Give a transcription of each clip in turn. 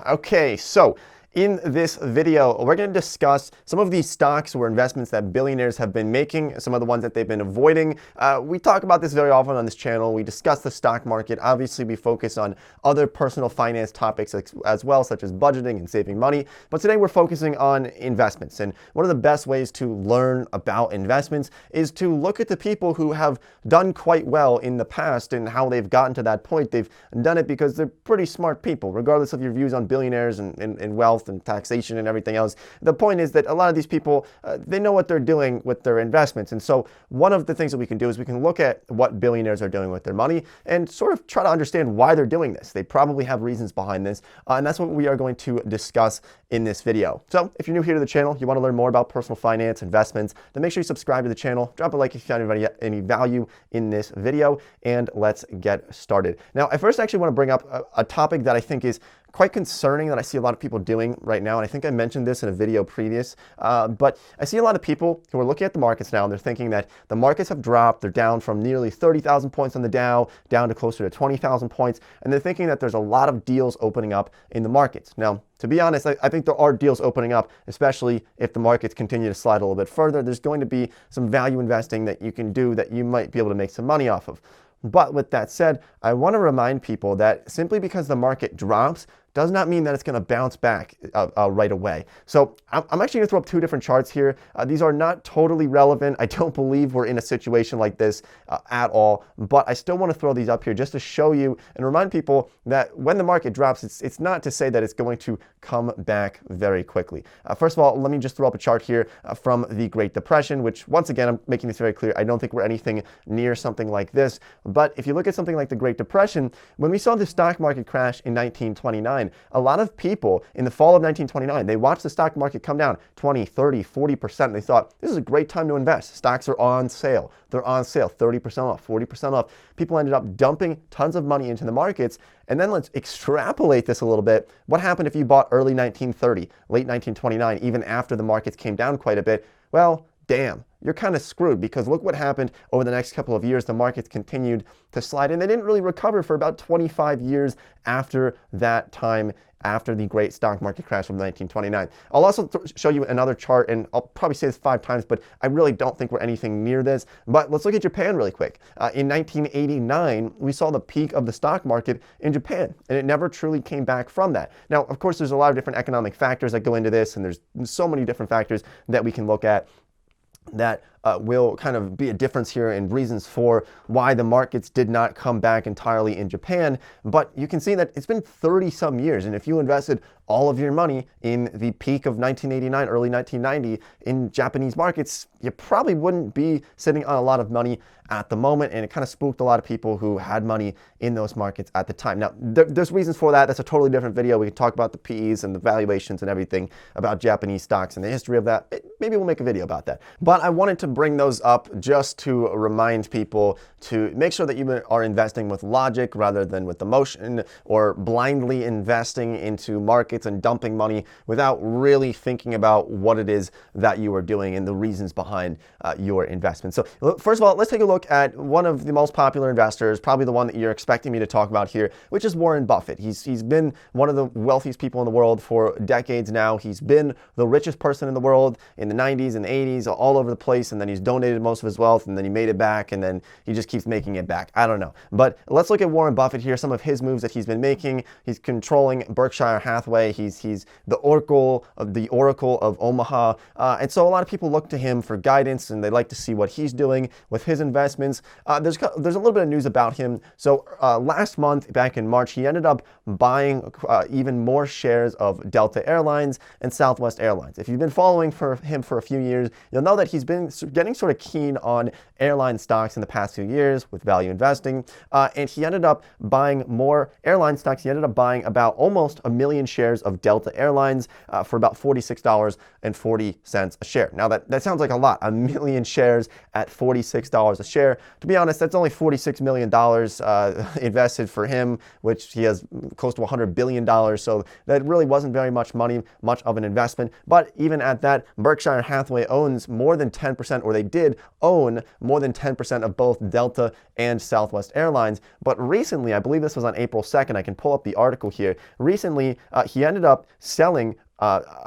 Okay, so in this video, we're going to discuss some of these stocks or investments that billionaires have been making, some of the ones that they've been avoiding. We talk about this very often on this channel. We discuss the stock market. Obviously, we focus on other personal finance topics as well, such as budgeting and saving money. But today we're focusing on investments. And one of the best ways to learn about investments is to look at the people who have done quite well in the past and how they've gotten to that point. They've done it because they're pretty smart people, regardless of your views on billionaires and wealth and taxation and everything else. The point is that a lot of these people, they know what they're doing with their investments. And so one of the things that we can do is we can look at what billionaires are doing with their money and sort of try to understand why they're doing this. They probably have reasons behind this. And that's what we are going to discuss in this video. So if you're new here to the channel, you want to learn more about personal finance, investments, then make sure you subscribe to the channel, drop a like if you found any value in this video, and let's get started. Now, I first actually want to bring up a topic that I think is quite concerning that I see a lot of people doing right now. And I think I mentioned this in a video previous, but I see a lot of people who are looking at the markets now and they're thinking that the markets have dropped. They're down from nearly 30,000 points on the Dow down to closer to 20,000 points. And they're thinking that there's a lot of deals opening up in the markets. Now, to be honest, I think there are deals opening up, especially if the markets continue to slide a little bit further. There's going to be some value investing that you can do that you might be able to make some money off of. But with that said, I want to remind people that simply because the market drops does not mean that it's going to bounce back right away. So I'm actually going to throw up two different charts here. These are not totally relevant. I don't believe we're in a situation like this at all, but I still want to throw these up here just to show you and remind people that when the market drops, it's not to say that it's going to come back very quickly. First of all, let me just throw up a chart here from the Great Depression, which once again, I'm making this very clear. I don't think we're anything near something like this. But if you look at something like the Great Depression, when we saw the stock market crash in 1929, a lot of people in the fall of 1929, they watched the stock market come down 20, 30, 40%. And they thought, this is a great time to invest. Stocks are on sale. They're on sale, 30% off, 40% off. People ended up dumping tons of money into the markets. And then let's extrapolate this a little bit. What happened if you bought early 1930, late 1929, even after the markets came down quite a bit? Well, damn, you're kind of screwed, because look what happened over the next couple of years. The markets continued to slide, and they didn't really recover for about 25 years after that time, after the great stock market crash of 1929. I'll also show you another chart, and I'll probably say this 5 times, but I really don't think we're anything near this. But let's look at Japan really quick. In 1989, we saw the peak of the stock market in Japan, and it never truly came back from that. Now, of course, there's a lot of different economic factors that go into this, and there's so many different factors that we can look at that will kind of be a difference here in reasons for why the markets did not come back entirely in Japan. But you can see that it's been 30 some years. And if you invested all of your money in the peak of 1989, early 1990 in Japanese markets, you probably wouldn't be sitting on a lot of money at the moment. And it kind of spooked a lot of people who had money in those markets at the time. Now, there's reasons for that. That's a totally different video. We can talk about the PEs and the valuations and everything about Japanese stocks and the history of that. Maybe we'll make a video about that. But I wanted to bring those up just to remind people to make sure that you are investing with logic rather than with emotion, or blindly investing into markets and dumping money without really thinking about what it is that you are doing and the reasons behind your investment. So first of all, let's take a look at one of the most popular investors, probably the one that you're expecting me to talk about here, which is Warren Buffett. He's been one of the wealthiest people in the world for decades now. He's been the richest person in the world in the 90s and 80s, all over the place, and then he's donated most of his wealth, and then he made it back, and then he just keeps making it back. I don't know. But let's look at Warren Buffett here, some of his moves that he's been making. He's controlling Berkshire Hathaway. He's the Oracle of Omaha. And so a lot of people look to him for guidance, and they like to see what he's doing with his investments. There's a little bit of news about him. So last month, back in March, he ended up buying even more shares of Delta Airlines and Southwest Airlines. If you've been following him for a few years, you'll know that he's been getting sort of keen on airline stocks in the past few years with value investing. And he ended up buying more airline stocks. He ended up buying about almost 1 million shares of Delta Airlines for about $46.40 a share. Now that sounds like a lot, 1 million shares at $46 a share. To be honest, that's only $46 million invested for him, which he has close to $100 billion. So that really wasn't very much money, much of an investment. But even at that, Berkshire Hathaway owns more than 10% 10%, or they did own more than 10% of both Delta and Southwest Airlines. But recently, I believe this was on April 2nd, I can pull up the article here. Recently, he ended up selling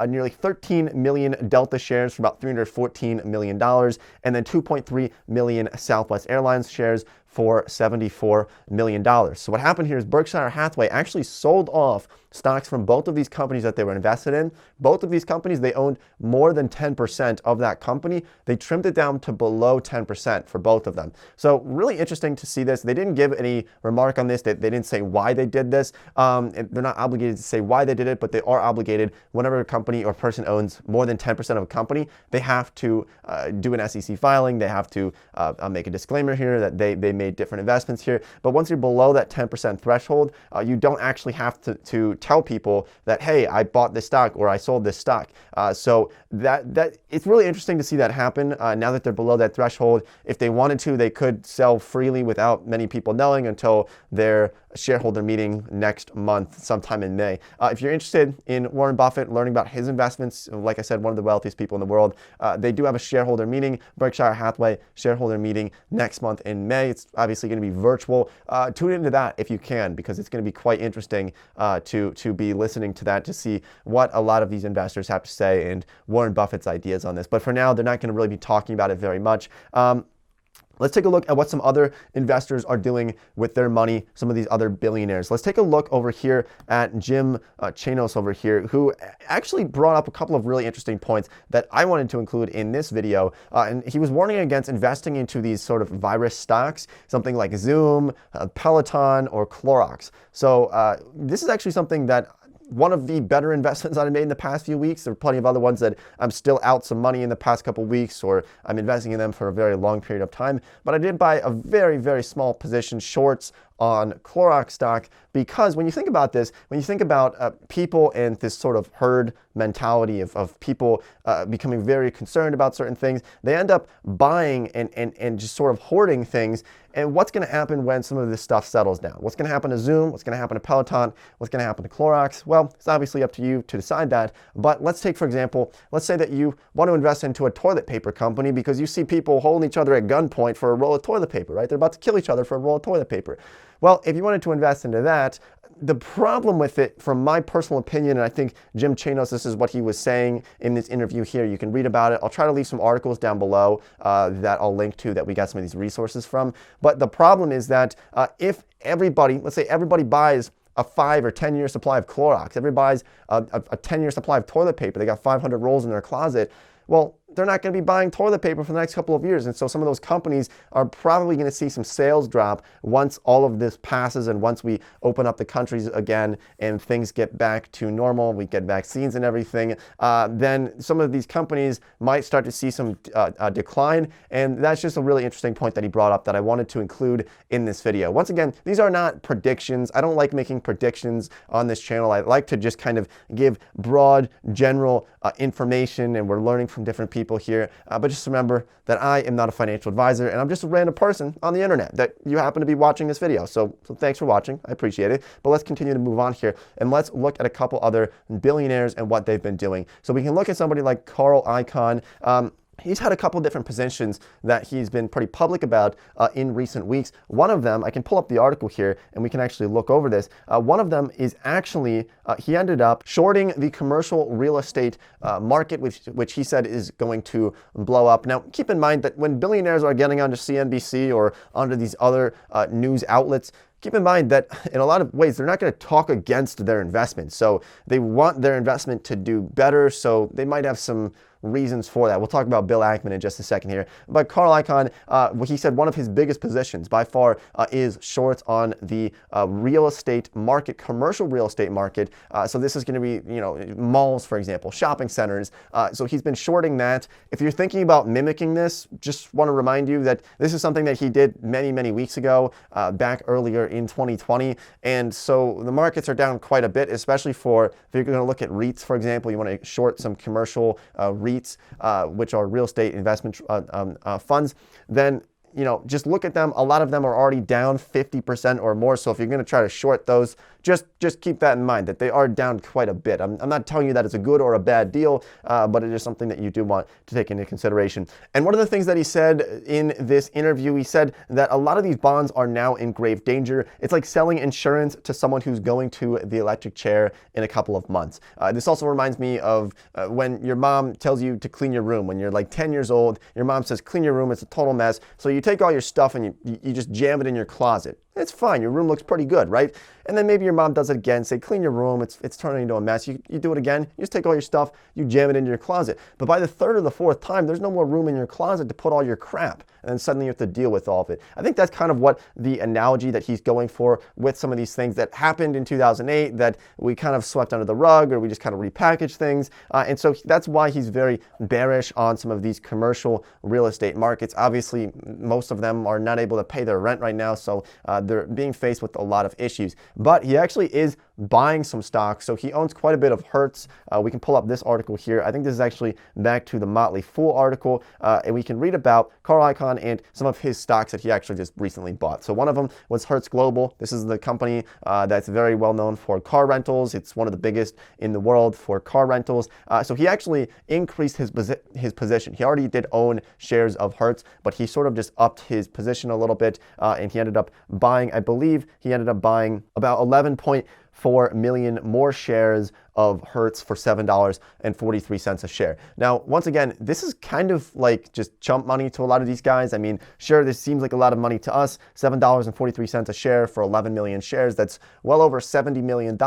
nearly 13 million Delta shares for about $314 million, and then 2.3 million Southwest Airlines shares for $74 million. So what happened here is Berkshire Hathaway actually sold off stocks from both of these companies that they were invested in. Both of these companies, they owned more than 10% of that company. They trimmed it down to below 10% for both of them. So really interesting to see this. They didn't give any remark on this. They didn't say why they did this. They're not obligated to say why they did it, but they are obligated whenever a company or person owns more than 10% of a company, they have to do an SEC filing. They have to make a disclaimer here that they made different investments here. But once you're below that 10% threshold, you don't actually have to tell people that, hey, I bought this stock or I sold this stock. So that it's really interesting to see that happen now that they're below that threshold. If they wanted to, they could sell freely without many people knowing until their shareholder meeting next month, sometime in May. If you're interested in Warren Buffett, learning about his investments, like I said, one of the wealthiest people in the world, they do have a shareholder meeting, Berkshire Hathaway shareholder meeting next month in May. It's obviously going to be virtual. Tune into that if you can, because it's going to be quite interesting to be listening to that, to see what a lot of these investors have to say and Warren Buffett's ideas on this. But for now, they're not going to really be talking about it very much. Let's take a look at what some other investors are doing with their money, some of these other billionaires. Let's take a look over here at Jim Chanos over here, who actually brought up a couple of really interesting points that I wanted to include in this video. And he was warning against investing into these sort of virus stocks, something like Zoom, Peloton, or Clorox. So this is actually something that one of the better investments I've made in the past few weeks. There are plenty of other ones that I'm still out some money in the past couple of weeks, or I'm investing in them for a very long period of time. But I did buy a very, very small position shorts on Clorox stock, because when you think about this, when you think about people and this sort of herd mentality of people becoming very concerned about certain things, they end up buying and just sort of hoarding things. And what's going to happen when some of this stuff settles down? What's going to happen to Zoom? What's going to happen to Peloton? What's going to happen to Clorox? Well, it's obviously up to you to decide that. But let's take, for example, let's say that you want to invest into a toilet paper company because you see people holding each other at gunpoint for a roll of toilet paper, right? They're about to kill each other for a roll of toilet paper. Well, if you wanted to invest into that, the problem with it, from my personal opinion, and I think Jim Chanos, this is what he was saying in this interview here. You can read about it. I'll try to leave some articles down below that I'll link to, that we got some of these resources from. But the problem is that if everybody, let's say everybody buys a 5 or 10 year supply of Clorox, everybody buys a 10-year supply of toilet paper, they got 500 rolls in their closet, well, they're not going to be buying toilet paper for the next couple of years. And so some of those companies are probably going to see some sales drop once all of this passes and once we open up the countries again and things get back to normal, we get vaccines and everything, then some of these companies might start to see some decline. And that's just a really interesting point that he brought up that I wanted to include in this video. Once again, these are not predictions. I don't like making predictions on this channel. I like to just kind of give broad, general information, and we're learning from different people here, but just remember that I am not a financial advisor, and I'm just a random person on the internet that you happen to be watching this video. So thanks for watching. I appreciate it. But let's continue to move on here, and let's look at a couple other billionaires and what they've been doing. So we can look at somebody like Carl Ichan. He's had a couple different positions that he's been pretty public about in recent weeks. One of them, I can pull up the article here and we can actually look over this. One of them is actually, he ended up shorting the commercial real estate market, which he said is going to blow up. Now, keep in mind that when billionaires are getting onto CNBC or onto these other news outlets, keep in mind that in a lot of ways, they're not going to talk against their investment. So they want their investment to do better. So they might have some reasons for that. We'll talk about Bill Ackman in just a second here. But Carl Ichan, he said one of his biggest positions by far is shorts on the real estate market, commercial real estate market. So this is going to be, malls, for example, shopping centers. So he's been shorting that. If you're thinking about mimicking this, just want to remind you that this is something that he did many, many weeks ago, back earlier in 2020. And so the markets are down quite a bit, especially if you're going to look at REITs, for example, you want to short some commercial REITs, which are real estate investment funds, then just look at them. A lot of them are already down 50% or more. So if you're going to try to short those, just keep that in mind, that they are down quite a bit. I'm not telling you that it's a good or a bad deal, but it is something that you do want to take into consideration. And one of the things that he said in this interview, he said that a lot of these bonds are now in grave danger. It's like selling insurance to someone who's going to the electric chair in a couple of months. This also reminds me of when your mom tells you to clean your room. When you're like 10 years old, your mom says, clean your room, it's a total mess. So you take all your stuff and you just jam it in your closet. It's fine, your room looks pretty good, right? And then maybe your mom does it again, say, clean your room, it's turning into a mess. You do it again, you just take all your stuff, you jam it into your closet. But by the third or the fourth time, there's no more room in your closet to put all your crap. And then suddenly you have to deal with all of it. I think that's kind of what the analogy that he's going for with some of these things that happened in 2008 that we kind of swept under the rug, or we just kind of repackaged things. And so that's why he's very bearish on some of these commercial real estate markets. Obviously, most of them are not able to pay their rent right now, so they're being faced with a lot of issues. But he actually is buying some stocks. So he owns quite a bit of Hertz. We can pull up this article here. I think this is actually back to the Motley Fool article, and we can read about Carl Ichan and some of his stocks that he actually just recently bought. So one of them was Hertz Global. This is the company that's very well known for car rentals. It's one of the biggest in the world for car rentals. So he actually increased his position. He already did own shares of Hertz, but he sort of just upped his position a little bit, and he ended up buying, I believe he ended up buying about 11.4 million more shares of Hertz for $7.43 a share. Now, once again, this is kind of like just chump money to a lot of these guys. I mean, sure, this seems like a lot of money to us, $7.43 a share for 11 million shares. That's well over $70 million.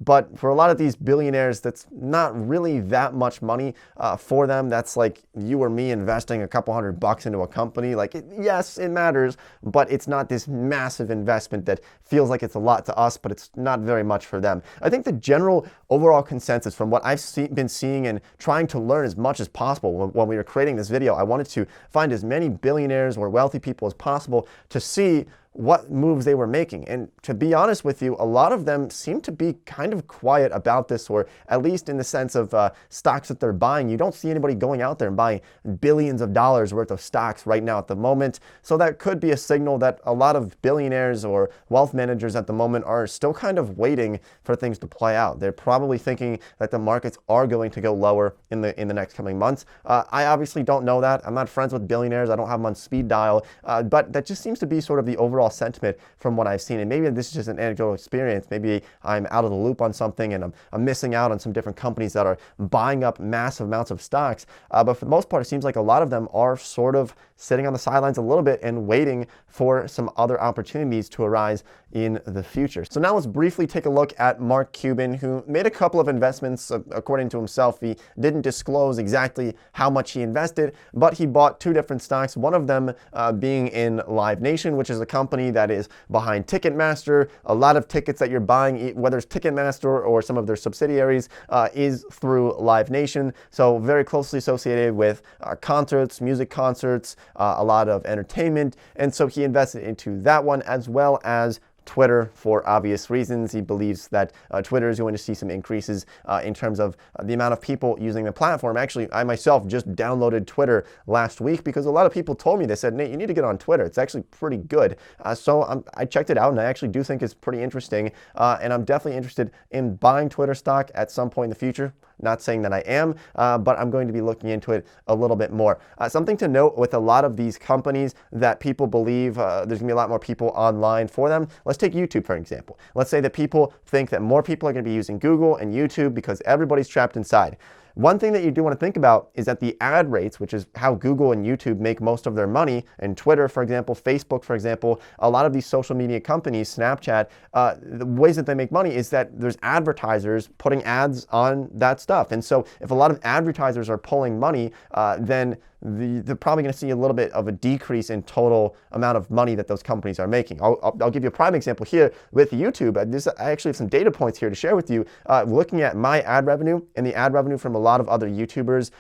But for a lot of these billionaires, that's not really that much money for them. That's like you or me investing a couple $100 into a company. Like, yes, it matters, but it's not this massive investment that feels like it's a lot to us, but it's not very much for them. I think the general overall consensus from what I've been seeing and trying to learn as much as possible when we were creating this video, I wanted to find as many billionaires or wealthy people as possible to see what moves they were making. And to be honest with you, a lot of them seem to be kind of quiet about this, or at least in the sense of stocks that they're buying. You don't see anybody going out there and buying billions of dollars worth of stocks right now at the moment. So that could be a signal that a lot of billionaires or wealth managers at the moment are still kind of waiting for things to play out. They're probably thinking that the markets are going to go lower in the next coming months. I obviously don't know that. I'm not friends with billionaires. I don't have them on speed dial, but that just seems to be sort of the overall sentiment from what I've seen. And maybe this is just an anecdotal experience. Maybe I'm out of the loop on something and I'm missing out on some different companies that are buying up massive amounts of stocks. But for the most part, it seems like a lot of them are sort of sitting on the sidelines a little bit and waiting for some other opportunities to arise in the future. So now let's briefly take a look at Mark Cuban, who made a couple of investments. According to himself, he didn't disclose exactly how much he invested, but he bought two different stocks, one of them being in Live Nation, which is a company that is behind Ticketmaster. A lot of tickets that you're buying, whether it's Ticketmaster or some of their subsidiaries, is through Live Nation. So very closely associated with concerts, music concerts, a lot of entertainment. And so he invested into that one, as well as Twitter for obvious reasons. He believes that Twitter is going to see some increases in terms of the amount of people using the platform. Actually, I myself just downloaded Twitter last week because a lot of people told me, they said, Nate, you need to get on Twitter. It's actually pretty good. So I checked it out, and I actually do think it's pretty interesting. And I'm definitely interested in buying Twitter stock at some point in the future. Not saying that I am, but I'm going to be looking into it a little bit more. Something to note with a lot of these companies that people believe there's going to be a lot more people online for them. Let's take YouTube, for example. Let's say that people think that more people are going to be using Google and YouTube because everybody's trapped inside. One thing that you do want to think about is that the ad rates, which is how Google and YouTube make most of their money, and Twitter, for example, Facebook, for example, a lot of these social media companies, Snapchat, the ways that they make money is that there's advertisers putting ads on that stuff. And so if a lot of advertisers are pulling money, then they're probably going to see a little bit of a decrease in total amount of money that those companies are making. I'll give you a prime example here with YouTube. I actually have some data points here to share with you. Looking at my ad revenue and the ad revenue from a lot lot of other YouTubers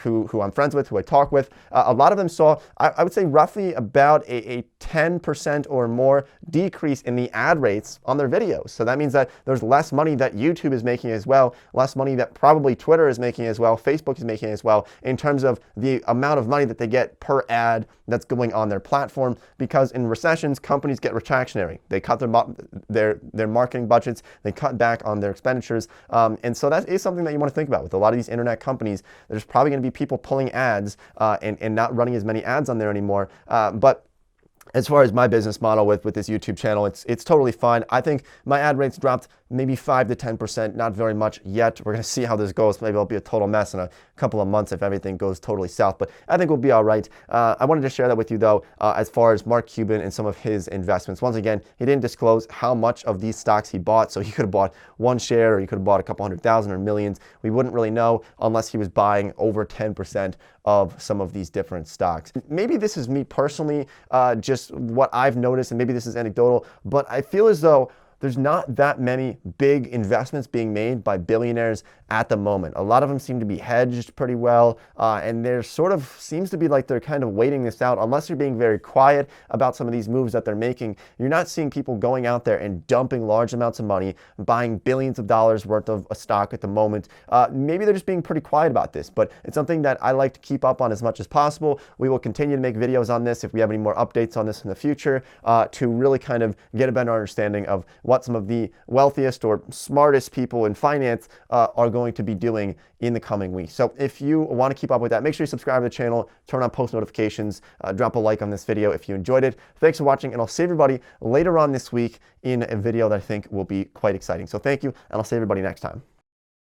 who I'm friends with, who I talk with, a lot of them saw, I would say roughly about a 10% or more decrease in the ad rates on their videos. So that means that there's less money that YouTube is making as well, less money that probably Twitter is making as well, Facebook is making as well, in terms of the amount of money that they get per ad that's going on their platform. Because in recessions, companies get retractionary. They cut their marketing budgets, they cut back on their expenditures. And so that is something that you want to think about. With a lot of these internet companies, there's probably going to be people pulling ads and not running as many ads on there anymore. But as far as my business model with this YouTube channel, it's totally fine. I think my ad rates dropped maybe 5 to 10%, not very much yet. We're going to see how this goes. Maybe it'll be a total mess in a couple of months if everything goes totally south, but I think we'll be all right. I wanted to share that with you though, as far as Mark Cuban and some of his investments. Once again, he didn't disclose how much of these stocks he bought, so he could have bought one share, or he could have bought a couple 100,000 or millions. We wouldn't really know unless he was buying over 10% of some of these different stocks. Maybe this is me personally, just what I've noticed, and maybe this is anecdotal, but I feel as though there's not that many big investments being made by billionaires at the moment. A lot of them seem to be hedged pretty well, and there sort of seems to be like they're kind of waiting this out. Unless you're being very quiet about some of these moves that they're making, you're not seeing people going out there and dumping large amounts of money, buying billions of dollars worth of a stock at the moment. Maybe they're just being pretty quiet about this, but it's something that I like to keep up on as much as possible. We will continue to make videos on this if we have any more updates on this in the future, to really kind of get a better understanding of what some of the wealthiest or smartest people in finance are going to be doing in the coming weeks. So if you want to keep up with that, make sure you subscribe to the channel, turn on post notifications, drop a like on this video if you enjoyed it. Thanks for watching, and I'll see everybody later on this week in a video that I think will be quite exciting. So thank you, and I'll see everybody next time.